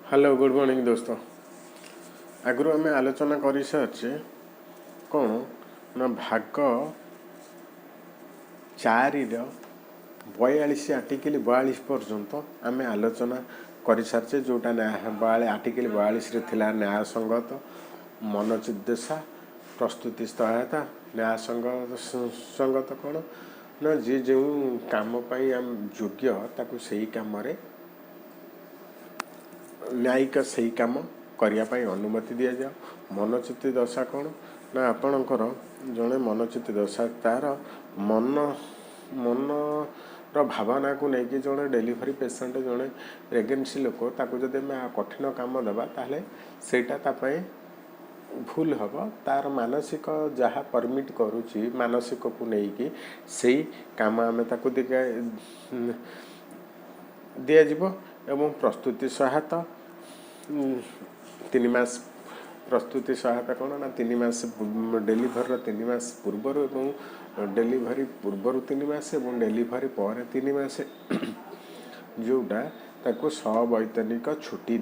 Hello good morning दोस्तों। आगु आम आलोचना कर सारी कौन ना भाग 4 42 आर्टिकल 42 पर्यंत आम आलोचना कर सारी जोटा आर्टिकल 42 थिला न्याय संगत मनोचिदेशा प्रस्तुति सहायता न्याय संगत कौन ना जी जो कम योग्य ताकू सही कम न्यायिक सही कम करने अनुमति दि जाओ। मनोचित दशा कौन ना आपणकर जड़े मनोचित दशा तार मन मनर भावना को लेकिन जड़े डेलीवरी पेसेंट जड़े प्रेगनेंसी लोक ताकू जब कठिन कम देवा ताहले सेटा तापाई भूल हम तार मानसिक जहाँ परमिट करुच्ची मानसिक को लेकिन सही काम आम ताकू दिज्व एवं प्रस्तुति सहायता 3 मास प्रस्तुति सहायता कौन ना 3 मास डेलीभर 3 मास पूर्वर एवं डेलीभरी पूर्वर 3 मास एवं डेलीभरी पर 3 मास जोटा ताको सवैतनिक छुट्टी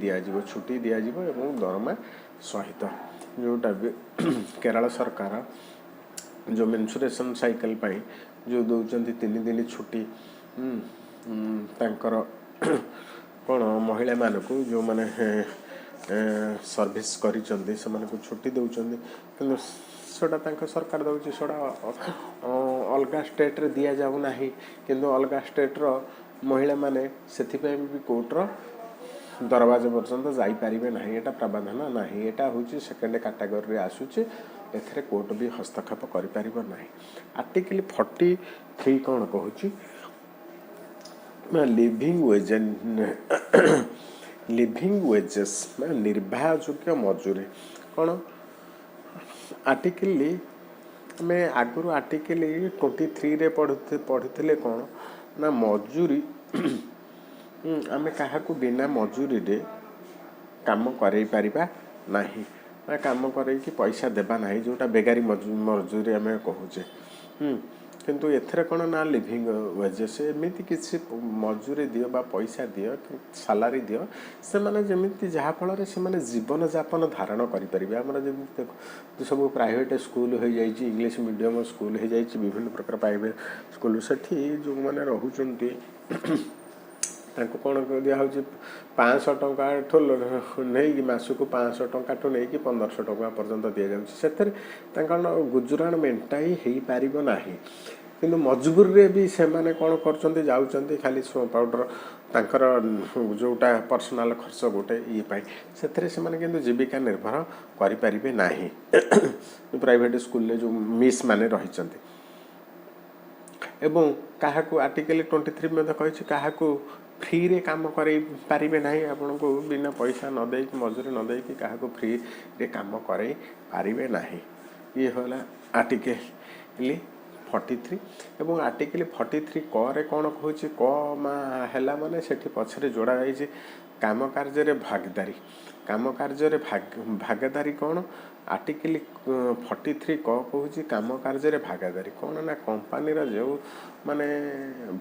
दिज्व एवं दरमा सहित जोटा भी केरल सरकार जो मेन्सुरेशन साइकिल पाई जो दौरान 3 दिन छुट्टी तांकर कौन महिला मानक जो मैंने सर्विस कर छुट्टी दौरान कि सरकार दौर अलग स्टेट रे दि जाऊना किंतु अलग स्टेट रो महिला माने से भी कोर्टर दरवाजा पर्यंत जापारे ना यहाँ प्रावधान ना यहाँ हूँ सेकेंड कैटेगरी आसूचे एथे कोर्ट भी हस्तक्षेप करना। आर्टिकल 43 कौन कहूँ लिविंग वेजेस निर्वाह योग्य मजूरी कौन आर्टिकल मैं आगु आर्टिकल 23 रे पढ़ी कौन ना मजूरी आम क्या बिना मजूरी रे काम करई पारिबा नहीं ना काम करके पैसा देबा नहीं जोटा बेगारी मजूरी आम कहूचे किंतु एथरे कौन ना लिविंग वेजेस एमती किसी मजूरी दियो बा पैसा दियो सालारी दियो से माने जमिति जहाँ फल से माने जीवन यापन धारण करें आमर जमी सब प्राइवेट स्कूल हो जाइए इंग्लिश मीडियम स्कूल हो जाइए विभिन्न प्रकार प्राइवेट स्कूल से जो मैंने रोचंती कौन दिहूँ 500 टंका नहीं मासक 500 टंका ठू नहीं 1500 टंका पर्यंत दि जाऊँ गुजराण मेंटाई हो पार ना किंतु मजबूरी रे भी से माने कौन कर जाऊँच खाली पाउडर तांकर जोटा पर्सनाल खर्च गोटे ये से माने किंतु जीविका निर्भर करें ना प्राइवेट स्कूल जो मिस माने रही एवं क्या आर्टिकल 23 में कही क्या फ्री रे काम करें ना आपण को बिना पैसा न दे मजूरी न दे क्या फ्री रे काम करें पारे ना ये होला आर्टिकल 43 एवं आर्टिकल 43 क रे कौन कहूँ है माने सेठी पछरे जोड़ा जाइए काम कार्य भागीदारी काम कार्य भागीदारी कौन आर्टिकल 43 क कहूँ काम कार्य भागीदारी कौन ना कंपानी जो माने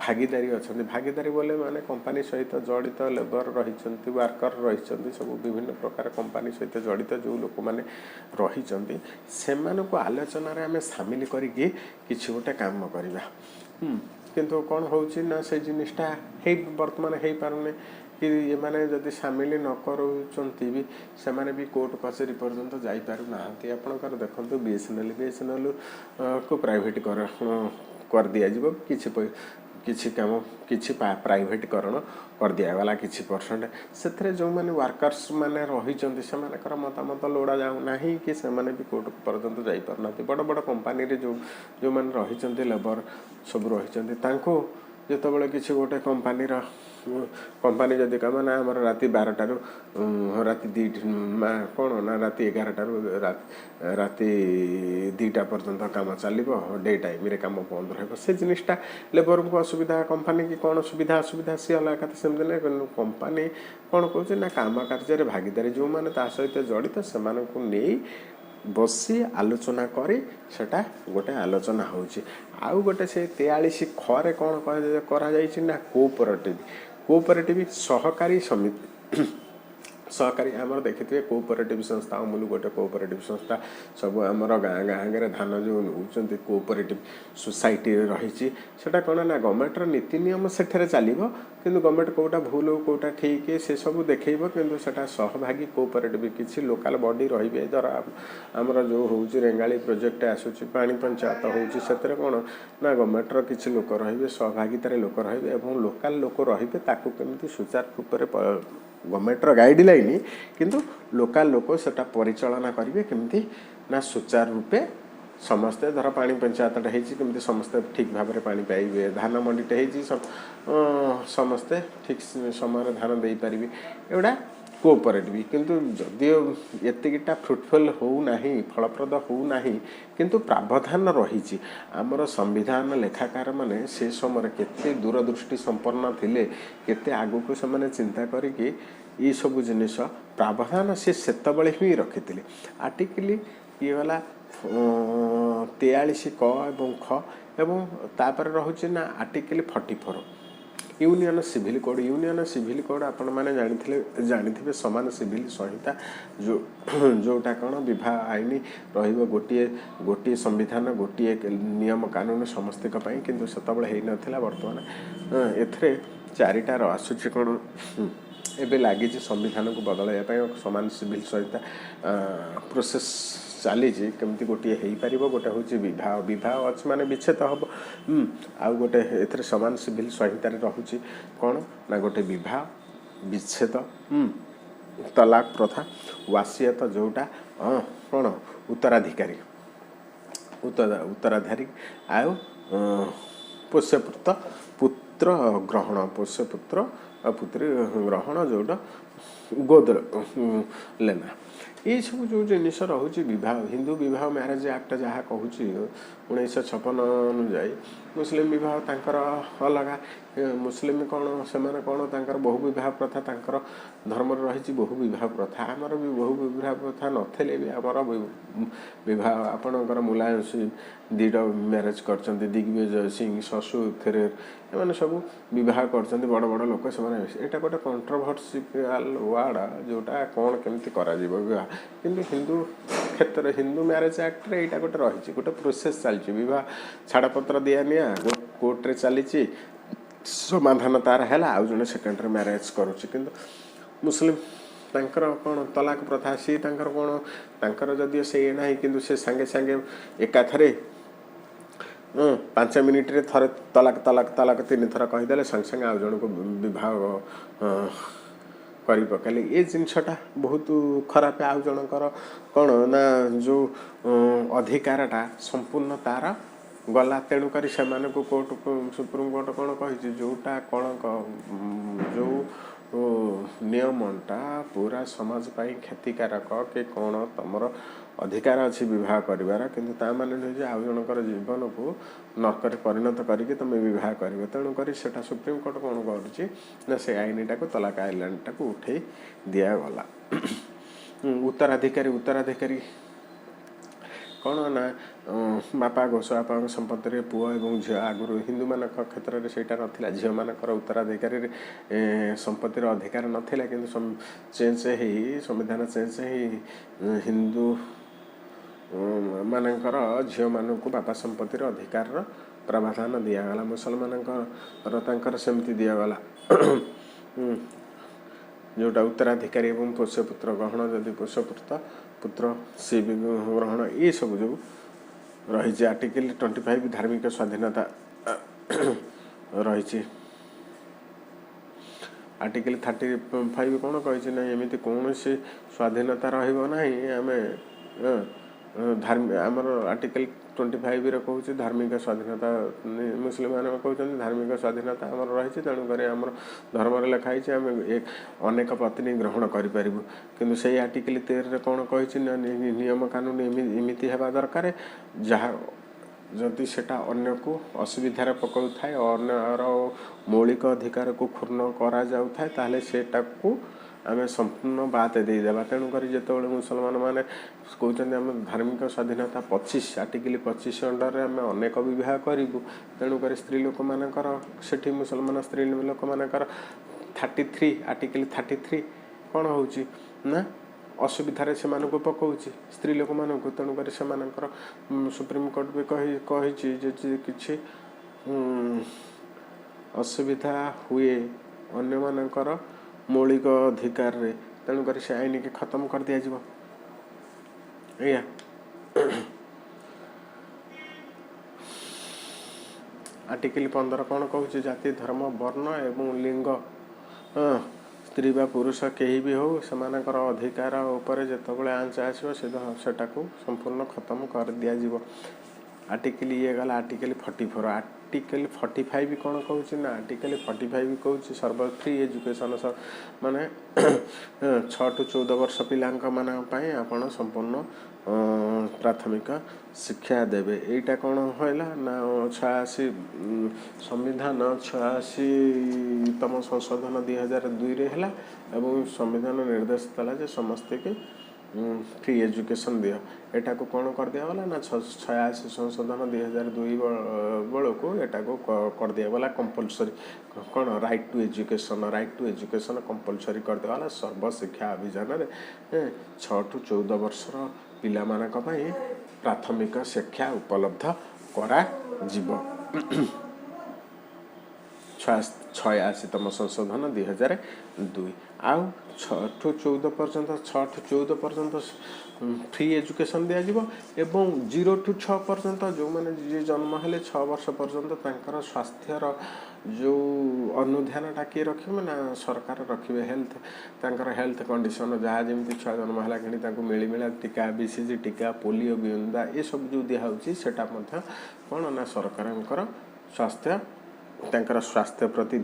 भागीदारी अच्छा भागीदारी बोले माने कंपानी सहित जड़ित लेबर रही वर्कर रही सब विभिन्न प्रकार कंपानी सहित जड़ित जो लोक मैंने रही से आलोचन आम सामिल करके किसी गोटे काम करवा किंतु कौन होची ना से जिनिसटा बर्तमान हो पारे कि ये माने जदि सामिल न करूँच भी से माने भी कोर्ट कचेरी पर्यंत जापारू ना आपणकर देखो बीएसएनएल को प्राइवेट कर दिज्व किसी काम किसी प्राइवेटकरण कर दिगला किसी परसेंट से जो मैंने वर्कर्स मैंने रही से मतामत लोड़ा जाऊना कि से माने भी कोर्ट पर्यंत जापार ना बड़ बड़ कंपानी जो जो मैंने रही लेबर सब रही जिते किसी गोटे कंपानी जदि कम ना आम राति 12टारू राति 2 कौन ना राति 11टारू राति 2टा पर्यंत काम चलो डे टाइम रे काम बंद रहा से जिनिसटा लेबर को असुविधा कंपानी की कौन सुविधा असुविधा सी अलग कथा सेमती ना कंपानी कौन कहूँ ना काम कार्य भागीदारी जो मैंने सहित जड़ित से नहीं बसी आलोचना करी सेटा गोटे आलोचना होची आउ गोटे से 43 खरे कौन करा ना कोऑपरेटिव सहकारी समिति सहकारी आमर देखिए कोऑपरेटिव संस्था अमूल गोटे कोऑपरेटिव संस्था सब आमर गाँ गाँगे धान जो नौकरी कोऑपरेटिव सोसाइटी रही सेटा कौन ना गवर्नमेंटर नीति नियम से चलो कि गवर्नमेंट कौटा भूल कौटा ठीक से सब देखब कि सहभागी कोऑपरेटिव किसी लोकल बॉडी रे धर आमर जो हूँ रेंगाली प्रोजेक्ट आसूँ पानी पंचायत होती कौन ना गवर्नमेंटर किसी लोक रे सहभागितार लोक रे लोकल लोक रे केमी सुचारू रूप से गवर्नमेंटर गाइडलाइन किंतु लोकल लोक सेटा परिचालना करेंगे केमती ना सुचारू रूपे समस्ते धर पानी पंचायतटा होती समस्ते ठीक भाव में पानी पाइबे धान मंडीटे समस्ते ठीक समय धान दे पारे एगुड़ा कोऑपरेटिव किंतु जदियो एतिकिटा फ्रुटफुल होना फलप्रद होना किंतु प्रावधान रही आमर संविधान लेखाकार माने से समय केते दूरदृष्टि संपन्न थिले केते आगु को से चिंता करिकि ये सब जिनिस प्रावधान से सेतबळे ही रखिथिले आर्टिकल ये वाला 43 क एवं ख एवं तापर रहुछि ना आर्टिकल 44 यूनियन सिविल कोड आपण मैंने जानी समान सिविल संहिता जो जोटा कौन विवाह आईन रोटे गोटे संविधान गोटे नियम कानून समस्त किंतु सेतबळे होता बर्तमान एथरे चारिटार आसूची कौन एबे लगी संविधान को बदलवाई समान सिविल संहिता प्रोसेस चली कमी गोटे हो पार गोटे हूँ विवाह अच्छे माने विच्छेद हम आउ गोटे ए समान सिविल संहितार रोचे कौन ना गोटे विवाह विच्छेद तलाक प्रथा वासियत जोटा कौन उत्तराधिकारी उत्तराधारी आउ पोष्यपुत्र पुत्र ग्रहण पोष्यपुत्र पुत्री ग्रहण जोटा गोद लेना ये सब जो जिनिस रोचे हिंदू विवाह मैरेज एक्ट जहाँ कहूँ 1956 अनुजाई मुस्लिम विवाह तांकर अलगा मुस्लिम कौन से कौन तांकर बहु विवाह प्रथा तांकर धर्म रही बहु विवाह प्रथा आमर भी बहु विवाह प्रथा नथिले भी आमर विवाह आपणकर मुलायम सिंह दीड मैरेज कर दिग्विजय सिंह शशु थेरेर एम सब विवाह कर बड़ बड़ लोक से गोटे कंट्रोवर्सील वार्ड जोटा कौन केमती करा विवाह किंतु हिंदू क्षेत्र हिंदू मैरेज एक्ट रे यहाँ गोटे रही गोटे प्रोसेस चलती विवाह छाड़पत्र दिया निया कोर्टे चली समाधान तार है आउ जड़े सेकेंडरी मैरेज करुच्ची कि मुस्लिम तांकर कौन तलाक प्रथा सी तांकर कौन तांकर जदियो से ना कि से सांगे सांगे एकाथरे 5 मिनिट रे थरे तलाक तलाक तलाक 3 थर कहीदे संगे संगे आउ जन को विवाह करी पकाले ये जिनसटा बहुत खराब आउ जनकर कौन ना जो अधिकारटा संपूर्ण तार गला तेणुक से कोर्ट सुप्रीम कोर्ट कौन कही जोटा कौन जो नियमटा पूरा समाज पाई क्षतिकारक कि कौन तुमर अधिकार अच्छी विवाह करार किंतु ता माने नहीं आउ जनकर जीवन को नरक परिणत करके तुम विवाह कर तेणुक से सुप्रीम कोर्ट कौन कर से आईनटा को तलाक आईनटा को उठे दिगला उत्तराधिकारी कौन ना बापा गोसबापा संपत्ति पुओ एवं झी आगुरी हिंदू मान क्षेत्र में सहीटा नाला झील मानकर उत्तराधिकारी संपत्तिर अधिकार नाला कि चेंज हो संविधान चेंज हो हिंदू मानकर झील मान बापा संपत्तिर अधिकार प्रावधान दिगला मुसलमान सेमती दिगला जोटा उत्तराधिकारी एवं पोष्यपुत्र ग्रहण जदि पोष्यपुत्र पुत्र से ग्रहण ये सब जो रही आर्टिकल 25 धार्मिक स्वाधीनता रही आर्टिकल 35 कौन कही ना एमती कौन से स्वाधीनता रमें आमर आर्टिकल 25 रे कहूँ धार्मिक स्वाधीनता मुस्लिम मान कहते धार्मिक स्वाधीनता आमर रही तेणुक आम धर्म लिखाई आम एक अनेक पत्नी ग्रहण करूँ किंतु से आर्टिकल 13 कौन कही नियम कानून एमती है दरकार जहाँ जदि सेटा अन्य को असुविधार पकाउ थाए अन्यर मौलिक अधिकार को क्षुण्ण करा जाउ थाए ताले सेटा को आम संपूर्ण बात देदेबा तेणुक जो मुसलमान मैंने कहते आम धार्मिक स्वाधीनता 25 आर्टिकल 25 अंडर आम अनेक विवाह करूँ तेणुक स्त्री लोक मानकर सेठी मुसलमान स्त्री लोक मानकर 33 आर्टिकल 33 କ'ଣ ହେଉଛି ନା ଅସୁବିଧାରେ ସେମାନଙ୍କୁ ପକାଉଛି ସ୍ତ୍ରୀ ଲୋକମାନଙ୍କୁ। ତେଣୁକରି ସେମାନଙ୍କର ସୁପ୍ରିମକୋର୍ଟ ବି କହିଛି ଯେ କିଛି ଅସୁବିଧା ହୁଏ ଅନ୍ୟମାନଙ୍କର ମୌଳିକ ଅଧିକାରରେ, ତେଣୁକରି ସେ ଆଇନକି ଖତମ କରିଦିଆଯିବ। ଏଇଆ ଆର୍ଟିକଲ 15 କ'ଣ କହୁଛି? ଜାତି, ଧର୍ମ, ବର୍ଣ୍ଣ ଏବଂ ଲିଙ୍ଗ, ସ୍ତ୍ରୀ ବା ପୁରୁଷ କେହି ବି ହେଉ, ସେମାନଙ୍କର ଅଧିକାର ଉପରେ ଯେତେବେଳେ ଆଞ୍ଚ ଆସିବ ସେଟାକୁ ସମ୍ପୂର୍ଣ୍ଣ ଖତମ କରିଦିଆଯିବ। ଆର୍ଟିକଲ ଇଏ ଗଲା ଆର୍ଟିକଲ 44। ଆର୍ଟିକଲ 45 କ'ଣ କହୁଛି ନା ଆର୍ଟିକଲ 45 କହୁଛି ଫ୍ରି ଏଜୁକେସନ୍, ମାନେ 6 ରୁ 14 ବର୍ଷ ପିଲାଙ୍କ ମାନଙ୍କ ପାଇଁ ଆପଣ ସମ୍ପୂର୍ଣ୍ଣ ପ୍ରାଥମିକ ଶିକ୍ଷା ଦେବେ। ଏଇଟା କ'ଣ ହେଲା ନା 86 ସମ୍ବିଧାନ 86ତମ ସଂଶୋଧନ 2002ରେ ହେଲା ଏବଂ ସମ୍ବିଧାନ ନିର୍ଦ୍ଦେଶ ଦେଲା ଯେ ସମସ୍ତଙ୍କୁ ଫ୍ରି ଏଜୁକେସନ୍ ଦିଅ। ଏଟାକୁ କ'ଣ କରିଦିଆଗଲା ନା 86 ସଂଶୋଧନ 2002 ବେଳକୁ ଏଟାକୁ କରିଦିଆଗଲା କମ୍ପଲସରି। କ'ଣ? ରାଇଟ୍ ଟୁ ଏଜୁକେସନ୍ କମ୍ପଲସରି କରିଦିଆଗଲା ସର୍ବଶିକ୍ଷା ଅଭିଯାନରେ। 6 ରୁ 14 ବର୍ଷର ପିଲାମାନଙ୍କ ପାଇଁ ପ୍ରାଥମିକ ଶିକ୍ଷା ଉପଲବ୍ଧ କରାଯିବ। 86ତମ ସଂଶୋଧନ 2002। ଆଉ 6 ରୁ 14 ପର୍ଯ୍ୟନ୍ତ ଫ୍ରି ଏଜୁକେସନ୍ ଦିଆଯିବ ଏବଂ 0 ରୁ 6 ପର୍ଯ୍ୟନ୍ତ ଯେଉଁମାନେ ଯିଏ ଜନ୍ମ ହେଲେ 6 ବର୍ଷ ପର୍ଯ୍ୟନ୍ତ ତାଙ୍କର ସ୍ୱାସ୍ଥ୍ୟର ଯେଉଁ ଅନୁଧ୍ୟାନଟା କିଏ ରଖିବେ ନା ସରକାର ରଖିବେ। ତାଙ୍କର ହେଲ୍ଥ କଣ୍ଡିସନ୍ ଯାହା ଯେମିତି ଛୁଆ ଜନ୍ମ ହେଲା କିଣି ତାଙ୍କୁ ମିଳିମିଳା ଟୀକା, BCG ଟୀକା, ପୋଲିଓ, ବିନ୍ଦା ଏସବୁ ଯେଉଁ ଦିଆହେଉଛି ସେଟା ମଧ୍ୟ କ'ଣ ନା ସରକାରଙ୍କର ତାଙ୍କର ସ୍ୱାସ୍ଥ୍ୟ ପ୍ରତି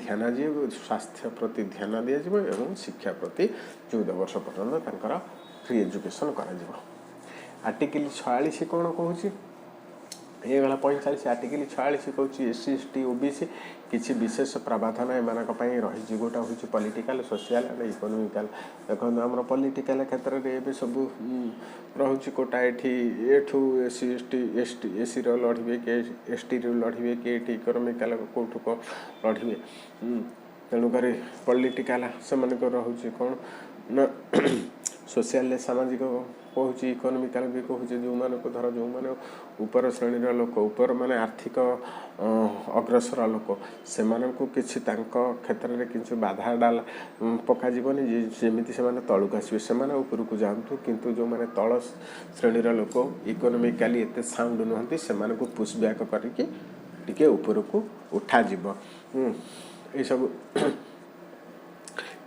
ଧ୍ୟାନ ଦିଆଯିବ ଏବଂ ଶିକ୍ଷା ପ୍ରତି 14 ବର୍ଷ ପର୍ଯ୍ୟନ୍ତ ତାଙ୍କର ଫ୍ରି ଏଜୁକେସନ୍ କରାଯିବ। ଆର୍ଟିକଲ 46 କ'ଣ କହୁଛି? ଏଇଗଲା 45। ଆର୍ଟିକଲ 46 କହୁଛି SC, ST, OBC କିଛି ବିଶେଷ ପ୍ରାବଧାନ ଏମାନଙ୍କ ପାଇଁ ରହିଛି। ଗୋଟା ହେଉଛି ପଲିଟିକାଲ, ସୋସିଆଲ ଆଣ୍ଡ ଇକୋନୋମିକାଲ। ଦେଖନ୍ତୁ ଆମର ପଲିଟିକାଲ କ୍ଷେତ୍ରରେ ଏବେ ସବୁ ରହୁଛି କୋଟା। ଏଠୁ SCର ଲଢ଼ିବେ, କି STରୁ ଲଢ଼ିବେ, କି ଏଠି ଇକୋନୋମିକାଲ କେଉଁଠୁ କ'ଣ ଲଢ଼ିବେ। ତେଣୁକରି ପଲିଟିକାଲ ସେମାନଙ୍କର ରହୁଛି କ'ଣ ନା ସୋସିଆଲରେ ସାମାଜିକ କହୁଛି, ଇକୋନୋମିକାଲ ବି କହୁଛି ଯେଉଁମାନଙ୍କୁ ଧର ଯେଉଁମାନେ ଉପର ଶ୍ରେଣୀର ଲୋକ, ମାନେ ଆର୍ଥିକ ଅଗ୍ରସର ଲୋକ, ସେମାନଙ୍କୁ କିଛି ତାଙ୍କ କ୍ଷେତ୍ରରେ କିଛି ବାଧା ପକାଯିବନି ଯେମିତି ସେମାନେ ତଳକୁ ଆସିବେ, ସେମାନେ ଉପରକୁ ଯାଆନ୍ତୁ। କିନ୍ତୁ ଯେଉଁମାନେ ତଳ ଶ୍ରେଣୀର ଲୋକ ଇକୋନୋମିକାଲି ଏତେ ସାଉଣ୍ଡ ନୁହନ୍ତି ସେମାନଙ୍କୁ ପୁsh ବ୍ୟାକ୍ କରିକି ଟିକେ ଉପରକୁ ଉଠାଯିବ। ଏସବୁ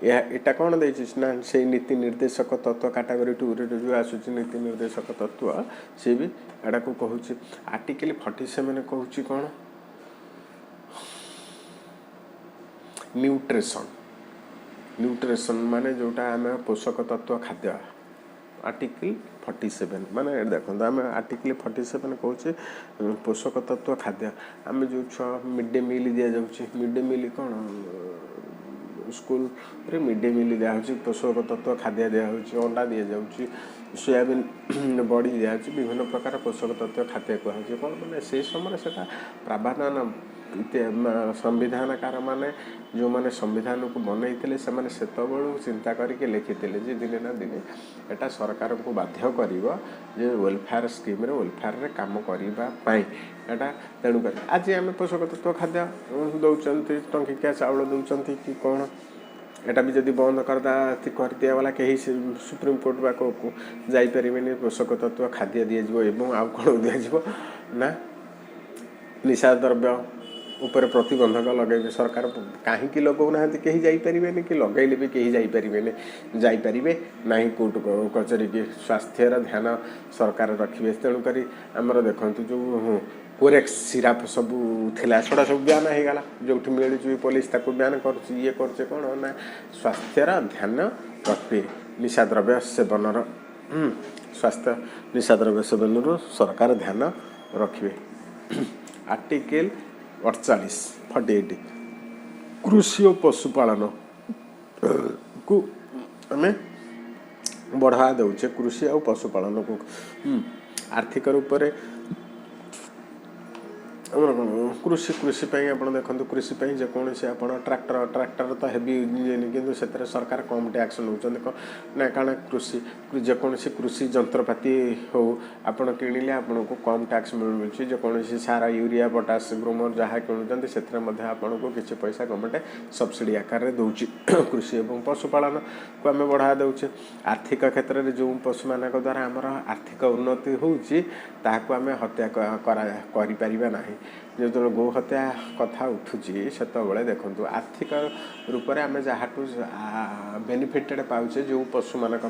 ଏଇଟା କ'ଣ ଦେଇଛି ନା ସେଇ ନୀତି ନିର୍ଦ୍ଦେଶକ ତତ୍ତ୍ୱ କାଟାଗୋରୀ 2ରେ ଯେଉଁ ଆସୁଛି ନୀତି ନିର୍ଦ୍ଦେଶକ ତତ୍ତ୍ୱ ସେ ବି ଏଟାକୁ କହୁଛି। ଆର୍ଟିକଲ 47 କହୁଛି କ'ଣ? ନ୍ୟୁଟ୍ରିସନ୍ ମାନେ ଯେଉଁଟା ଆମେ ପୋଷକ ତତ୍ତ୍ୱ ଖାଦ୍ୟ। ଆର୍ଟିକଲ 47 ମାନେ ଦେଖନ୍ତୁ ଆମେ ଆର୍ଟିକଲ 47 କହୁଛି ପୋଷକ ତତ୍ତ୍ୱ ଖାଦ୍ୟ। ଆମେ ଯେଉଁ ଛୁଆ ମିଡ୍ ଡେ ମିଲ୍ ଦିଆଯାଉଛି, ମିଡ୍ ଡେ ମିଲ୍ କ'ଣ ସ୍କୁଲରେ ମିଡ୍ ଡେ ମିଲ୍ ଦିଆହେଉଛି, ପୋଷକ ତତ୍ତ୍ୱ ଖାଦ୍ୟ ଦିଆହେଉଛି, ଅଣ୍ଡା ଦିଆଯାଉଛି, ସୋୟାବିନ୍ ବଡ଼ି ଦିଆହେଉଛି, ବିଭିନ୍ନ ପ୍ରକାର ପୋଷକ ତତ୍ତ୍ୱ ଖାଦ୍ୟ କୁହାହେଉଛି। କ'ଣ ମାନେ ସେଇ ସମୟରେ ସେଇଟା ପ୍ରାବଧାନ ସମ୍ବିଧାନକାର ମାନେ ଯେଉଁମାନେ ସମ୍ବିଧାନକୁ ବନେଇଥିଲେ ସେମାନେ ସେତେବେଳୁ ଚିନ୍ତା କରିକି ଲେଖିଥିଲେ ଯେ ଦିନେ ନା ଦିନେ ଏଟା ସରକାରଙ୍କୁ ବାଧ୍ୟ କରିବ ଯେ ୱେଲଫେୟାର ସ୍କିମ୍ରେ ୱେଲଫେୟାରରେ କାମ କରିବା ପାଇଁ ଏଟା। ତେଣୁକରି ଆଜି ଆମେ ପୋଷକ ତତ୍ତ୍ୱ ଖାଦ୍ୟ ଦେଉଛନ୍ତି, ଟଙ୍କିକିଆ ଚାଉଳ ଦେଉଛନ୍ତି କି କ'ଣ, ଏଟା ବି ଯଦି ବନ୍ଦ କରିଦିଆଗଲା କେହି ସୁପ୍ରିମକୋର୍ଟ ବା ଯାଇପାରିବେନି। ପୋଷକ ତତ୍ତ୍ୱ ଖାଦ୍ୟ ଦିଆଯିବ ଏବଂ ଆଉ କ'ଣ ଦିଆଯିବ ନା ନିଶା ଦ୍ରବ୍ୟ ଉପରେ ପ୍ରତିବନ୍ଧକ ଲଗାଇବେ। ସରକାର କାହିଁକି ଲଗାଉନାହାନ୍ତି କେହି ଯାଇପାରିବେନି, କି ଲଗାଇଲେ ବି କେହି ଯାଇପାରିବେ ନାହିଁ କୋର୍ଟ କଚେରୀକି। ସ୍ୱାସ୍ଥ୍ୟର ଧ୍ୟାନ ସରକାର ରଖିବେ। ତେଣୁକରି ଆମର ଦେଖନ୍ତୁ ଯେଉଁ କୋରେକ୍ସ ସିରାପ୍ ସବୁ ଥିଲା ସେଗୁଡ଼ା ସବୁ ବ୍ୟାନ୍ ହେଇଗଲା। ଯେଉଁଠି ମିଳୁଛି ପୋଲିସ ତାକୁ ବ୍ୟାନ୍ କରୁଛି। ଇଏ କରୁছে କ'ଣ ନା ସ୍ୱାସ୍ଥ୍ୟର ଧ୍ୟାନ ରଖିବେ। ନିଶାଦ୍ରବ୍ୟ ସେବନରୁ ସରକାର ଧ୍ୟାନ ରଖିବେ। ଆର୍ଟିକଲ 48 କୃଷି ଓ ପଶୁପାଳନକୁ ଆମେ ବଢ଼ାवा ଦେଉଛେ। କୃଷି ଆଉ ପଶୁପାଳନକୁ ଆର୍ଥିକ ରୂପରେ ଆମର କୃଷି କୃଷି ପାଇଁ ଆପଣ ଦେଖନ୍ତୁ କୃଷି ପାଇଁ ଯେକୌଣସି ଆପଣ ଟ୍ରାକ୍ଟର ତ ହେଭି ଇଞ୍ଜିନ୍ କିନ୍ତୁ ସେଥିରେ ସରକାର କମ୍ ଟ୍ୟାକ୍ସ ନେଉଛନ୍ତି ନା କାରଣ ଯେକୌଣସି କୃଷି ଯନ୍ତ୍ରପାତି ହେଉ ଆପଣ କିଣିଲେ ଆପଣଙ୍କୁ କମ୍ ଟ୍ୟାକ୍ସ ମିଳୁଛି ଯେକୌଣସି ସାର ୟୁରିଆ ପଟାସ ଗ୍ରୋମର ଯାହା କିଣୁଛନ୍ତି ସେଥିରେ ମଧ୍ୟ ଆପଣଙ୍କୁ କିଛି ପଇସା ଗଭର୍ଣ୍ଣମେଣ୍ଟ ସବସିଡ଼ି ଆକାରରେ ଦେଉଛି କୃଷି ଏବଂ ପଶୁପାଳନକୁ ଆମେ ବଢ଼ାवा ଦେଉଛେ ଆର୍ଥିକ କ୍ଷେତ୍ରରେ ଯେଉଁ ପଶୁମାନଙ୍କ ଦ୍ୱାରା ଆମର ଆର୍ଥିକ ଉନ୍ନତି ହେଉଛି ତାହାକୁ ଆମେ ହତ୍ୟା କରିପାରିବା ନାହିଁ ଯେତେବେଳେ ଗୋ ହତ୍ୟା କଥା ଉଠୁଛି ସେତେବେଳେ ଦେଖନ୍ତୁ ଆର୍ଥିକ ରୂପରେ ଆମେ ଯାହାଠୁ ବେନିଫିଟେଡ଼ ପାଉଛେ ଯେଉଁ ପଶୁମାନଙ୍କ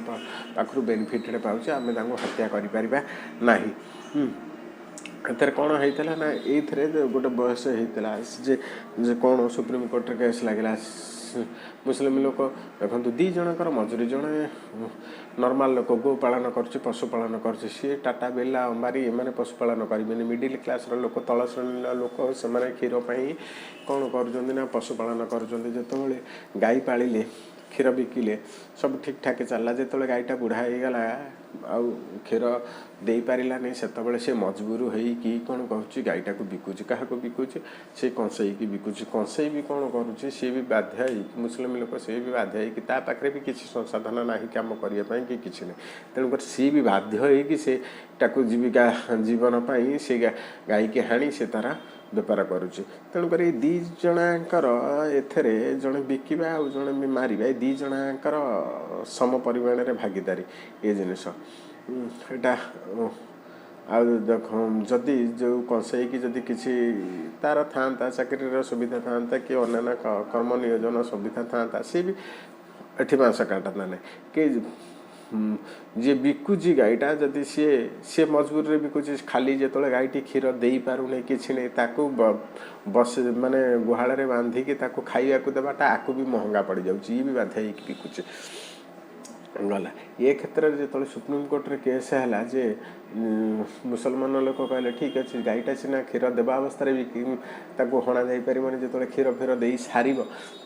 ପାଖରୁ ବେନିଫିଟେଡ଼ ପାଉଛେ ଆମେ ତାଙ୍କୁ ହତ୍ୟା କରିପାରିବା ନାହିଁ ଏଥିରେ କ'ଣ ହେଇଥିଲା ନା ଏଇଥିରେ ଗୋଟେ ବୟସ ହେଇଥିଲା ଯେ କ'ଣ ସୁପ୍ରିମକୋର୍ଟରେ କେସ୍ ଲାଗିଲା ମୁସଲିମ ଲୋକ ଦେଖନ୍ତୁ ଦୁଇ ଜଣଙ୍କର ମଜୁରୀ ଜଣେ ନର୍ମାଲ ଲୋକ ଗୋପାଳନ କରୁଛି ପଶୁପାଳନ କରୁଛି ସିଏ ଟାଟା ବିର୍ଲା ଅମ୍ବାନୀ ଏମାନେ ପଶୁପାଳନ କରିବେନି ମିଡ଼ିଲ କ୍ଲାସ୍ର ଲୋକ ତଳ ଶ୍ରେଣୀର ଲୋକ ସେମାନେ କ୍ଷୀର ପାଇଁ କ'ଣ କରୁଛନ୍ତି ନା ପଶୁପାଳନ କରୁଛନ୍ତି ଯେତେବେଳେ ଗାଈ ପାଳିଲେ କ୍ଷୀର ବିକିଲେ ସବୁ ଠିକ୍ଠାକ୍ ଚାଲିଲା ଯେତେବେଳେ ଗାଈଟା ବୁଢ଼ା ହେଇଗଲା ଆଉ କ୍ଷୀର ଦେଇପାରିଲାନି ସେତେବେଳେ ସେ ମଜବୁର ହେଇକି କ'ଣ କରୁଛି ଗାଈଟାକୁ ବିକୁଛି କାହାକୁ ବିକୁଛି ସେ କଂସେଇକି ବିକୁଛି କଂସେଇ ବି କ'ଣ କରୁଛି ସିଏ ବି ବାଧ୍ୟ ହେଇକି ମୁସଲିମ ଲୋକ ସିଏ ବି ବାଧ୍ୟ ହେଇକି ତା ପାଖରେ ବି କିଛି ସଂସାଧନ ନାହିଁ କାମ କରିବା ପାଇଁ କି କିଛି ନାହିଁ ତେଣୁକରି ସିଏ ବି ବାଧ୍ୟ ହେଇକି ସେ ତାକୁ ଜୀବନ ପାଇଁ ସେ ଗାଈକି ହାଣି ସେ ତାର ବେପାର କରୁଛି ତେଣୁକରି ଏ ଦୁଇ ଜଣଙ୍କର ଏଥିରେ ଜଣେ ବିକିବା ଆଉ ଜଣେ ବି ମାରିବା ଏ ଦୁଇ ଜଣଙ୍କର ସମ ପରିମାଣରେ ଭାଗିଦାରୀ ଏ ଜିନିଷ ଏଇଟା ଆଉ ଦେଖ ଯଦି ଯେଉଁ କଂସେଇକି ଯଦି କିଛି ତାର ଥାଆନ୍ତା ଚାକିରିର ସୁବିଧା ଥାଆନ୍ତା କି ଅନ୍ୟାନ୍ୟ କର୍ମ ନିୟୋଜନ ସୁବିଧା ଥାଆନ୍ତା ସିଏ ବି ଏଠି ମାଂସ କାଟନ୍ତା ନାହିଁ କି ଯିଏ ବିକୁଛି ଗାଈଟା ଯଦି ସିଏ ମଜବୁରରେ ବିକୁଛି ଖାଲି ଯେତେବେଳେ ଗାଈଟି କ୍ଷୀର ଦେଇପାରୁନି କିଛି ନାହିଁ ତାକୁ ମାନେ ଗୁହାଳରେ ବାନ୍ଧିକି ତାକୁ ଖାଇବାକୁ ଦେବାଟା ଆକୁ ବି ମହଙ୍ଗା ପଡ଼ିଯାଉଛି ଇଏ ବି ବାଧ୍ୟ ହେଇକି ବିକୁଛି ଗଲା ଏ କ୍ଷେତ୍ରରେ ଯେତେବେଳେ ସୁପ୍ରିମକୋର୍ଟରେ କେସ୍ ହେଲା ଯେ ମୁସଲମାନ ଲୋକ କହିଲେ ଠିକ୍ ଅଛି ଗାଈଟା ସିନା କ୍ଷୀର ଦେବା ଅବସ୍ଥାରେ ବି ତାକୁ ହଣା ଯାଇପାରିବନି ଯେତେବେଳେ କ୍ଷୀର ଦେଇ ସାରିବ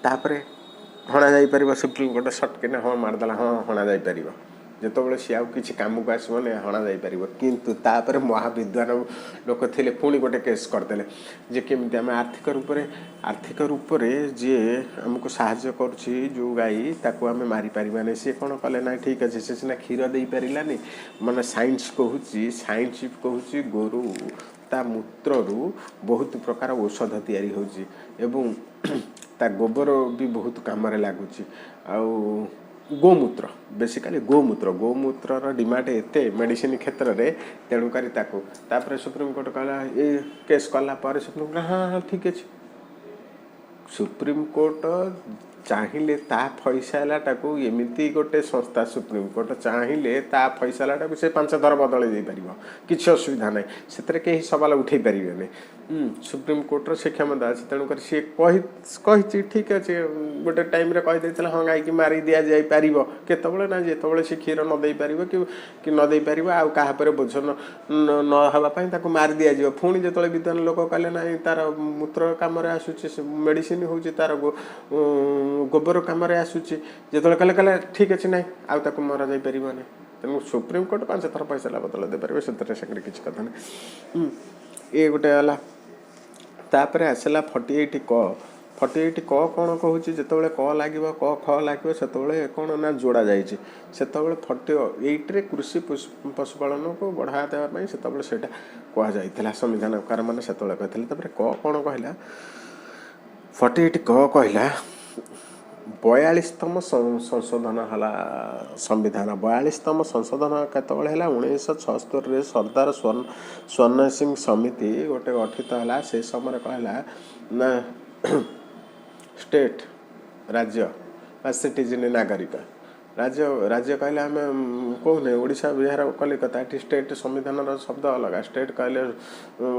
ତାପରେ ହଣା ଯାଇପାରିବ ସୁପ୍ରିମକୋର୍ଟ ସଟକିନା ହଁ ମାରିଦେଲା ହଁ ହଣା ଯାଇପାରିବ ଯେତେବେଳେ ସିଏ ଆଉ କିଛି କାମକୁ ଆସିବନି ହଣା ଯାଇପାରିବ କିନ୍ତୁ ତାପରେ ମହାବିଦ୍ୱାନ ଲୋକ ଥିଲେ ପୁଣି ଗୋଟେ କେସ୍ କରିଦେଲେ ଯେ କେମିତି ଆମେ ଆର୍ଥିକ ରୂପରେ ଯିଏ ଆମକୁ ସାହାଯ୍ୟ କରୁଛି ଯେଉଁ ଗାଈ ତାକୁ ଆମେ ମାରିପାରିବାନି ସିଏ କ'ଣ କଲେ ନା ଠିକ୍ ଅଛି ସେ ସିନା କ୍ଷୀର ଦେଇପାରିଲାନି ମାନେ ସାଇନ୍ସ କହୁଛି ଗୋରୁ ତା ମୂତ୍ରରୁ ବହୁତ ପ୍ରକାର ଔଷଧ ତିଆରି ହେଉଛି ଏବଂ ତା ଗୋବର ବି ବହୁତ କାମରେ ଲାଗୁଛି ଆଉ ଗୋମୂତ୍ର ବେସିକାଲି ଗୋମୂତ୍ରର ଡିମାଣ୍ଡ ଏତେ ମେଡ଼ିସିନ କ୍ଷେତ୍ରରେ ତେଣୁକରି ତାପରେ ସୁପ୍ରିମକୋର୍ଟ କହିଲା ଏ କେସ୍ କଲା ପରେ ସୁପ୍ରିମକୋର୍ଟ ହଁ ଠିକ୍ ଅଛି ସୁପ୍ରିମକୋର୍ଟ ଚାହିଁଲେ ତା ଫଇସାଲାଟାକୁ ଏମିତି ଗୋଟେ ସଂସ୍ଥା ସୁପ୍ରିମକୋର୍ଟ ଚାହିଁଲେ ତା ଫଇସାଲାଟାକୁ ସେ 5 ଥର ବଦଳେଇ ଦେଇପାରିବ କିଛି ଅସୁବିଧା ନାହିଁ ସେଥିରେ କେହି ସବାଲ ଉଠେଇ ପାରିବେନି ସୁପ୍ରିମକୋର୍ଟର ସେ କ୍ଷମତା ଅଛି ତେଣୁକରି ସିଏ କହିଛି ଠିକ୍ ଅଛି ଗୋଟେ ଟାଇମ୍ରେ କହିଦେଇଥିଲା ହଁ ଗାଈକି ମାରି ଦିଆଯାଇପାରିବ କେତେବେଳେ ନା ଯେତେବେଳେ ସେ କ୍ଷୀର ନ ଦେଇପାରିବ କି ନ ଦେଇପାରିବ ଆଉ କାହା ଉପରେ ବୋଝ ନ ହେବା ପାଇଁ ତାକୁ ମାରି ଦିଆଯିବ ପୁଣି ଯେତେବେଳେ ବିଦ୍ୱାନ ଲୋକ କହିଲେ ନାହିଁ ତାର ମୂତ୍ର କାମରେ ଆସୁଛି ମେଡ଼ିସିନ ହେଉଛି ତାର ଗୋବର କାମରେ ଆସୁଛି ଯେତେବେଳେ କହିଲେ ଠିକ୍ ଅଛି ନାହିଁ ଆଉ ତାକୁ ମରା ଯାଇପାରିବନି ତେଣୁ ସୁପ୍ରିମକୋର୍ଟ 5 ଥର ଫଇସାଲା ବଦଳେଇ ଦେଇପାରିବେ ସେଥିରେ କିଛି କଥା ନାହିଁ ଇଏ ଗୋଟେ ହେଲା ତାପରେ ଆସିଲା 48 କ କ'ଣ କହୁଛି ଯେତେବେଳେ କ ଲାଗିବ ଖ ଲାଗିବ ସେତେବେଳେ କ'ଣ ନା ଯୋଡ଼ା ଯାଇଛି ସେତେବେଳେ 48ରେ କୃଷି ପଶୁପାଳନକୁ ବଢ଼ାवा ଦେବା ପାଇଁ ସେତେବେଳେ ସେଇଟା କୁହାଯାଇଥିଲା ସମ୍ବିଧାନକାରମାନେ ସେତେବେଳେ କହିଥିଲେ ତାପରେ କ'ଣ କହିଲା 48 କ କହିଲା 42ତମ ସଂଶୋଧନ ହେଲା ସମ୍ବିଧାନ 42ତମ ସଂଶୋଧନ କେତେବେଳେ ହେଲା 1976ରେ ସର୍ଦ୍ଦାର ସ୍ୱର୍ଣ୍ଣ ସିଂ ସମିତି ଗୋଟେ ଗଠିତ ହେଲା ସେ ସମୟରେ କହିଲା ନା ଷ୍ଟେଟ୍ ରାଜ୍ୟ ବା ସିଟିଜେନ୍ ନାଗରିକ ରାଜ୍ୟ କହିଲେ ଆମେ କହୁନେ ଓଡ଼ିଶା ବିହାର କଲିକତା ଏଠି ଷ୍ଟେଟ୍ ସମ୍ବିଧାନର ଶବ୍ଦ ଅଲଗା ଷ୍ଟେଟ୍ କହିଲେ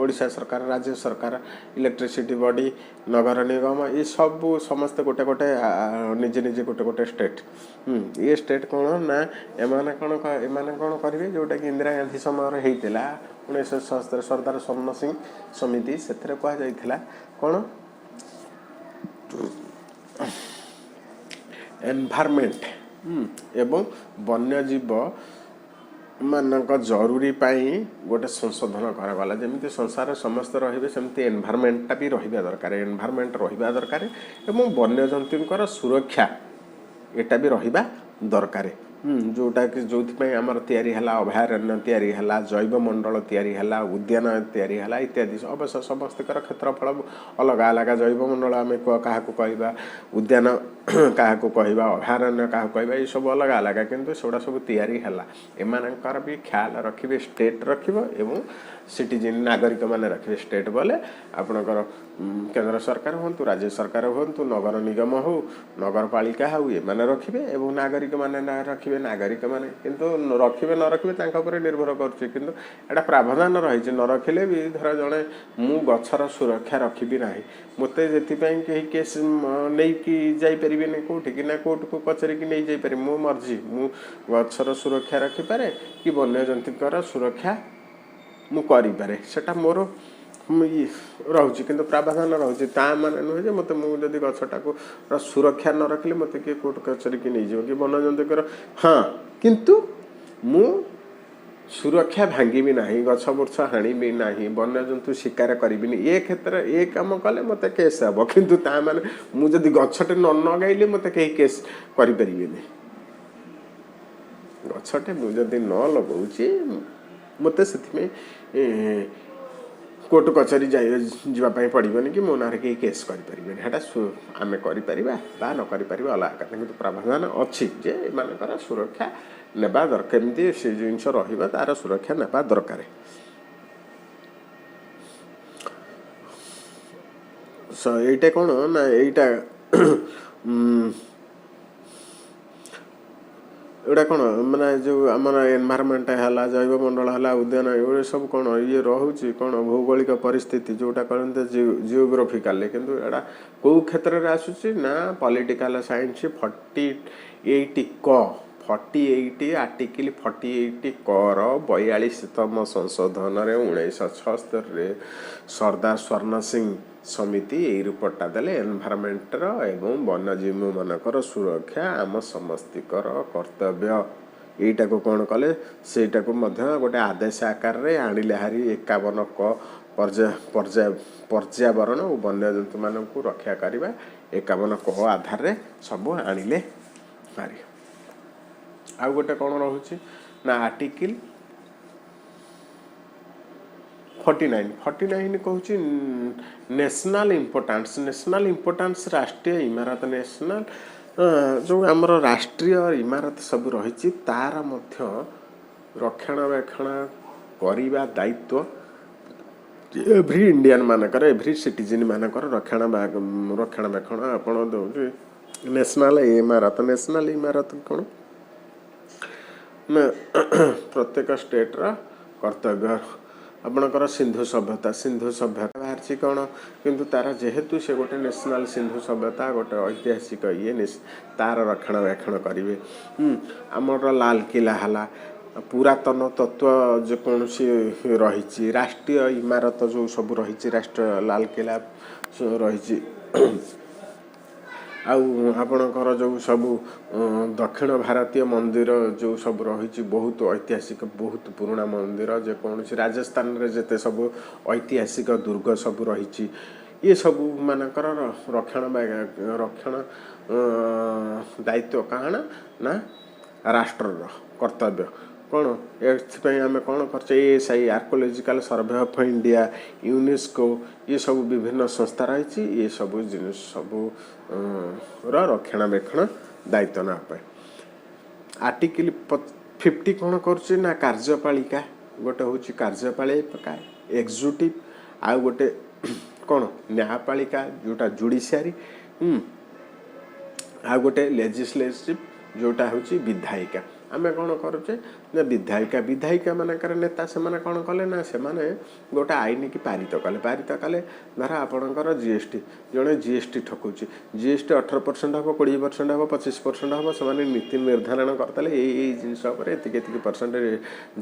ଓଡ଼ିଶା ସରକାର ରାଜ୍ୟ ସରକାର ଇଲେକ୍ଟ୍ରିସିଟି ବଡ଼ି ନଗର ନିଗମ ଏ ସବୁ ସମସ୍ତେ ଗୋଟେ ନିଜେ ଗୋଟେ ଷ୍ଟେଟ୍ ଏ ଷ୍ଟେଟ୍ କ'ଣ ନା ଏମାନେ କ'ଣ କରିବେ ଯେଉଁଟାକି ଇନ୍ଦିରା ଗାନ୍ଧୀ ସମୟରେ ହେଇଥିଲା 1976 ସର୍ଦ୍ଦାର ସ୍ୱର୍ଣ୍ଣ ସିଂ ସମିତି ସେଥିରେ କୁହାଯାଇଥିଲା କ'ଣ ଏନଭାରମେଣ୍ଟ ଏବଂ ବନ୍ୟଜୀବ ମାନକ ଜରୁରୀ ପାଇଁ ଗୋଟେ ସଂଶୋଧନ କରାଗଲା ଯେମିତି ସଂସାରରେ ସମସ୍ତେ ରହିବେ ସେମିତି ଏନଭାରମେଣ୍ଟଟା ବି ରହିବା ଦରକାର ଏନଭାରମେଣ୍ଟ ରହିବା ଦରକାର ଏବଂ ବନ୍ୟଜନ୍ତୁଙ୍କର ସୁରକ୍ଷା ଏଟା ବି ରହିବା ଦରକାର ଯେଉଁଟାକି ଯେଉଁଥିପାଇଁ ଆମର ତିଆରି ହେଲା ଅଭୟାରଣ୍ୟ ତିଆରି ହେଲା ଜୈବମଣ୍ଡଳ ତିଆରି ହେଲା ଉଦ୍ୟାନ ତିଆରି ହେଲା ଇତ୍ୟାଦି ଅବଶ୍ୟ ସମସ୍ତଙ୍କର କ୍ଷେତ୍ରଫଳ ଅଲଗା ଅଲଗା ଜୈବମଣ୍ଡଳ ଆମେ କାହାକୁ କହିବା ଉଦ୍ୟାନ କାହାକୁ କହିବା ଅଭୟାରଣ୍ୟ କାହାକୁ କହିବା ଏସବୁ ଅଲଗା ଅଲଗା କିନ୍ତୁ ସେଗୁଡ଼ା ସବୁ ତିଆରି ହେଲା ଏମାନଙ୍କର ବି ଖ୍ୟାଲ ରଖିବେ ଷ୍ଟେଟ୍ ରଖିବ ଏବଂ ସିଟିଜେନ୍ ନାଗରିକମାନେ ରଖିବେ ଷ୍ଟେଟ୍ ବୋଲେ ଆପଣଙ୍କର କେନ୍ଦ୍ର ସରକାର ହୁଅନ୍ତୁ ରାଜ୍ୟ ସରକାର ହୁଅନ୍ତୁ ନଗର ନିଗମ ହେଉ ନଗରପାଳିକା ହେଉ ଏମାନେ ରଖିବେ ଏବଂ ନାଗରିକମାନେ ରଖିବେ ନାଗରିକମାନେ କିନ୍ତୁ ରଖିବେ ନ ରଖିବେ ତାଙ୍କ ଉପରେ ନିର୍ଭର କରୁଛି କିନ୍ତୁ ଏଇଟା ପ୍ରାବଧାନ ରହିଛି ନ ରଖିଲେ ବି ଧର ଜଣେ ମୁଁ ଗଛର ସୁରକ୍ଷା ରଖିବି ନାହିଁ ମୋତେ ସେଥିପାଇଁ କେହି କେସ୍ ନେଇକି ଯାଇପାରିବେନି କେଉଁଠିକି ନା କୋର୍ଟକୁ କଚେରିକି ନେଇ ଯାଇପାରିବି ମୋ ମର୍ଜି ମୁଁ ଗଛର ସୁରକ୍ଷା ରଖିପାରେ କି ବନ୍ୟଜନ୍ତୁଙ୍କର ସୁରକ୍ଷା ମୁଁ କରିପାରେ ସେଟା ମୋର ରହୁଛି କିନ୍ତୁ ପ୍ରାବଧାନ ରହୁଛି ତା ମାନେ ନୁହେଁ ଯେ ମୋତେ ମୁଁ ଯଦି ଗଛଟାକୁ ସୁରକ୍ଷା ନ ରଖିଲେ ମୋତେ କିଏ କୋର୍ଟ କଚେରିକି ନେଇଯିବ କି ବନ୍ୟଜନ୍ତୁଙ୍କର ହଁ କିନ୍ତୁ ମୁଁ ସୁରକ୍ଷା ଭାଙ୍ଗିବି ନାହିଁ ଗଛ ବୃଛ ହାଣିବି ନାହିଁ ବନ୍ୟଜନ୍ତୁ ଶିକାର କରିବିନି ଏ କ୍ଷେତ୍ରରେ ଏ କାମ କଲେ ମୋତେ କେସ୍ ହେବ କିନ୍ତୁ ତା ମାନେ ମୁଁ ଯଦି ଗଛଟେ ନ ଲଗାଇଲେ ମୋତେ କେହି କେସ୍ କରିପାରିବେନି ଗଛଟେ ମୁଁ ଯଦି ନ ଲଗାଉଛି ମୋତେ ସେଥିପାଇଁ କୋର୍ଟ କଚେରୀ ଯିବା ପାଇଁ ପଡ଼ିବନି କି ମୋ ନାଁରେ କେହି କେସ୍ କରିପାରିବେନି ସେଇଟା ଆମେ କରିପାରିବା ବା ନ କରିପାରିବା ଅଲଗା କଥା କିନ୍ତୁ ପ୍ରାବଧାନ ଅଛି ଯେ ଏମାନଙ୍କର ସୁରକ୍ଷା ନେବା ଦରକାର କେମିତି ସେ ଜିନିଷ ରହିବ ତାର ସୁରକ୍ଷା ନେବା ଦରକାର এইটা କ'ଣ ନା ଏଇଟା ଏଗୁଡ଼ା କ'ଣ ମାନେ ଯେଉଁ ଆମର ଏନଭାରମେଣ୍ଟ ହେଲା ଜୈବମଣ୍ଡଳ ହେଲା ଉଦ୍ୟାନ ଏଗୁଡ଼ା ସବୁ କ'ଣ ଇଏ ରହୁଛି କ'ଣ ଭୌଗୋଳିକ ପରିସ୍ଥିତି ଯେଉଁଟା କରନ୍ତି ଜିଓଗ୍ରାଫିକାଲି କିନ୍ତୁ ଏଇଟା କେଉଁ କ୍ଷେତ୍ରରେ ଆସୁଛି ନା ପଲିଟିକାଲ ସାଇନ୍ସ 48 ଆର୍ଟିକିଲ୍ 48 କର 42ତମ ସଂଶୋଧନରେ 1976ରେ ସର୍ଦ୍ଦାର ସ୍ୱର୍ଣ୍ଣ ସିଂ ସମିତି ଏଇ ରିପୋର୍ଟଟା ଦେଲେ ଏନଭାରମେଣ୍ଟର ଏବଂ ବନ୍ୟଜୀବୀମାନଙ୍କର ସୁରକ୍ଷା ଆମ ସମସ୍ତଙ୍କର କର୍ତ୍ତବ୍ୟ ଏଇଟାକୁ କ'ଣ କଲେ ସେଇଟାକୁ ମଧ୍ୟ ଗୋଟେ ଆଦେଶ ଆକାରରେ ଆଣିଲେ ହାରି 51 କ ପର୍ଯ୍ୟାବରଣ ଓ ବନ୍ୟଜନ୍ତୁମାନଙ୍କୁ ରକ୍ଷା କରିବା 51 କ ଆଧାରରେ ସବୁ ଆଣିଲେ ହାରି ଆଉ ଗୋଟେ କ'ଣ ରହୁଛି ନା ଆର୍ଟିକିଲ୍ 49 କହୁଛି ନ୍ୟାସନାଲ୍ ଇମ୍ପୋର୍ଟାନ୍ସ ରାଷ୍ଟ୍ରୀୟ ଇମାରତ ନ୍ୟାସନାଲ୍ ଯେଉଁ ଆମର ରାଷ୍ଟ୍ରୀୟ ଇମାରତ ସବୁ ରହିଛି ତାର ମଧ୍ୟ ରକ୍ଷଣାବେକ୍ଷଣ କରିବା ଦାୟିତ୍ୱ ଏଭ୍ରି ଇଣ୍ଡିଆନ୍ ମାନଙ୍କର ଏଭ୍ରି ସିଟିଜେନ୍ ମାନଙ୍କର ରକ୍ଷଣାବେକ୍ଷଣ ଆପଣ ଦେଉଛି ନ୍ୟାସନାଲ୍ ଇମାରତ କ'ଣ ନା ପ୍ରତ୍ୟେକ ଷ୍ଟେଟ୍ର କର୍ତ୍ତବ୍ୟ ଆପଣଙ୍କର ସିନ୍ଧୁ ସଭ୍ୟତା ବାହାରିଛି କ'ଣ କିନ୍ତୁ ତାର ଯେହେତୁ ସେ ଗୋଟେ ନ୍ୟାସନାଲ୍ ସିନ୍ଧୁ ସଭ୍ୟତା ଗୋଟେ ଐତିହାସିକ ତାର ରକ୍ଷଣାବେକ୍ଷଣ କରିବେ ଆମର ଲାଲକିଲ୍ଲା ହେଲା ପୁରାତନ ତତ୍ତ୍ୱ ଯେକୌଣସି ରହିଛି ରାଷ୍ଟ୍ରୀୟ ଇମାରତ ଯେଉଁ ସବୁ ରହିଛି ରାଷ୍ଟ୍ରୀୟ ଲାଲକିଲ୍ଲା ରହିଛି ଆଉ ଆପଣଙ୍କର ଯେଉଁ ସବୁ ଦକ୍ଷିଣ ଭାରତୀୟ ମନ୍ଦିର ଯେଉଁ ସବୁ ରହିଛି ବହୁତ ଐତିହାସିକ ବହୁତ ପୁରୁଣା ମନ୍ଦିର ଯେକୌଣସି ରାଜସ୍ଥାନରେ ଯେତେ ସବୁ ଐତିହାସିକ ଦୁର୍ଗ ସବୁ ରହିଛି ଇଏ ସବୁ ମାନଙ୍କର ରକ୍ଷଣ ଦାୟିତ୍ୱ କାରଣ ନା ରାଷ୍ଟ୍ରର କର୍ତ୍ତବ୍ୟ କ'ଣ ଏଥିପାଇଁ ଆମେ କ'ଣ କରୁଛେ ASI archaeological survey of India UNESCO ଇଏ ସବୁ ବିଭିନ୍ନ ସଂସ୍ଥା ରହିଛି ଇଏ ସବୁ ଜିନିଷ ସବୁ ରକ୍ଷଣାବେକ୍ଷଣ ଦାୟିତ୍ୱ ନେବା ପାଇଁ ଆର୍ଟିକିଲ୍ 50 କ'ଣ କରୁଛି ନା କାର୍ଯ୍ୟପାଳିକା ଗୋଟେ ହେଉଛି କାର୍ଯ୍ୟପାଳିକା ଏକ୍ଜିକ୍ୟୁଟିଭ ଆଉ ଗୋଟେ କ'ଣ ନ୍ୟାୟପାଳିକା ଯେଉଁଟା ଜୁଡ଼ିସିଆରୀ ଆଉ ଗୋଟେ ଲେଜିସ୍ଲେଟିଭ୍ ଯେଉଁଟା ହେଉଛି ବିଧାୟିକା ଆମେ କ'ଣ କରୁଛେ ନା ବିଧାୟିକା ମାନଙ୍କର ନେତା ସେମାନେ କ'ଣ କଲେ ନା ସେମାନେ ଗୋଟେ ଆଇନକି ପାରିତ କଲେ ଧର ଆପଣଙ୍କର ଜିଏସ୍ଟି ଜଣେ ଜିଏସ୍ଟି ଠକୁଛି ଜିଏସ୍ଟି 18% ହେବ 20% ହେବ 25% ହେବ ସେମାନେ ନୀତି ନିର୍ଦ୍ଧାରଣ କରିଦେଲେ ଏଇ ଜିନିଷ ଉପରେ ଏତିକି ପରସେଣ୍ଟ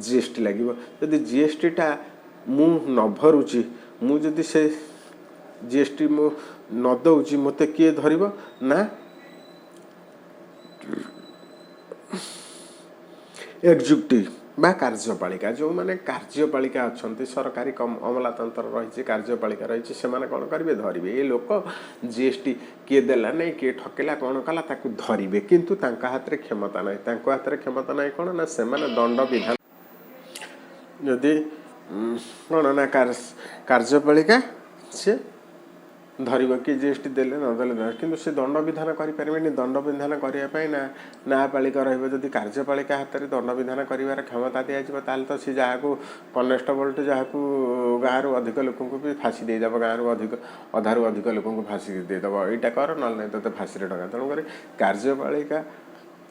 ଜିଏସ୍ଟି ଲାଗିବ ଯଦି ଜିଏସ୍ଟିଟା ମୁଁ ନ ଭରୁଛି ମୁଁ ଯଦି ସେ ଜିଏସ୍ଟି ମୁଁ ନ ଦେଉଛି ମୋତେ କିଏ ଧରିବ ନା ଏକ୍ଜିକ୍ୟୁଟିଭ बा कार्यपालिका जो मैंने कार्यपालिका अच्छा सरकारी अमलातंत्र रही कार्यपालिका रही से कौन करेंगे धरवे ये लोक जीएसटी किए देला नहीं किए ठकेला कौन कला धरवे किंतु हाथ में क्षमता ना हाथ में क्षमता ना कौन ना से दंड विधान जदि कौन ना कार्यपालिका से धरब कि जीएसटी देले नदेले किंतु से दंड विधान करें दंड विधान करने ना न्यायपालिका रही कार्यपालिका हाथ में दंड विधान कर क्षमता दि जाए तो सी जहाँ को कनेस्टेबल जहाँ को गाँव अधिक लोक भी फाँसी देदेव गाँव अधिक अधारू अधिक लोक फाँसी देदेव यहाँ कर ना नहीं तो फाँसी टका तेणुक कार्यपालिका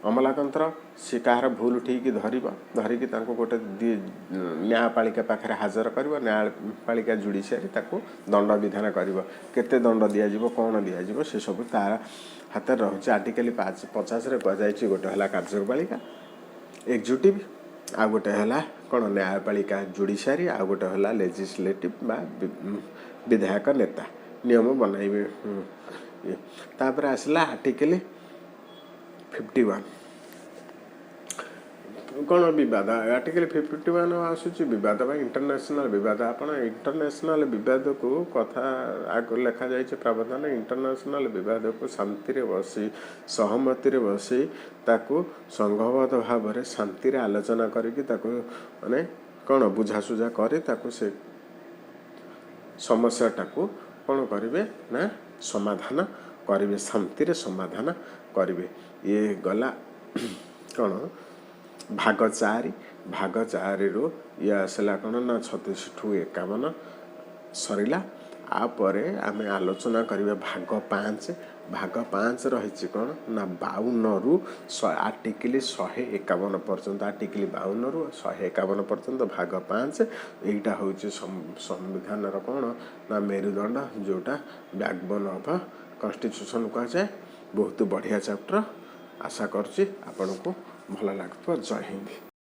अमलातंत्र सी कहार भूल ठीक धरिकी गोटे न्यायपालिका पाखे हाजर कर न्यायपालिका जुडिशियरी दंड विधान करते दंड दिज्व कौन दिज्व से सब तार हाथ रही आर्टिकल 50 कहुई गोटे है कार्यपालिका एक्जिक्यूटिव आ गोटे है कौन न्यायपालिका जुडिशियरी आ गोटे है लेजिस्लेटिव बा विधायक नेता नियम बनइबे तापर आसला आर्टिकल 51 कौन बद आर्टिकल 51 आसूँ बद इंटरनेशनल बद आप इंटरनेशनल बद को कथा आग लिखा जाए प्रावधान इंटरनेशनल बद को शांति बसी सहमति बसी ताकू संघबद्ध भाव में शांति आलोचना करके माने कौन बुझासुझा करे से समस्याटा को कौन करेंगे ना समाधान करेंगे शांति समाधान करेंगे ये गला कौन भाग 4 रु ये आसला कौन ना 36 ठू 51 सरला आपरे आम आलोचना करिबा भाग 5 रही कौन ना 52 रु आर्टिकल 151 पर्यंत आर्टिकल 52 रु 151 पर्यंत भाग 5 यहीटा हूँ संविधान कौन ना मेरुदंड जोटा बैकबोन ऑफ कॉन्स्टिट्यूशन कह जाए बहुत बढ़िया चैप्टर आशा करछि आपन को भल लागत जय हिंद।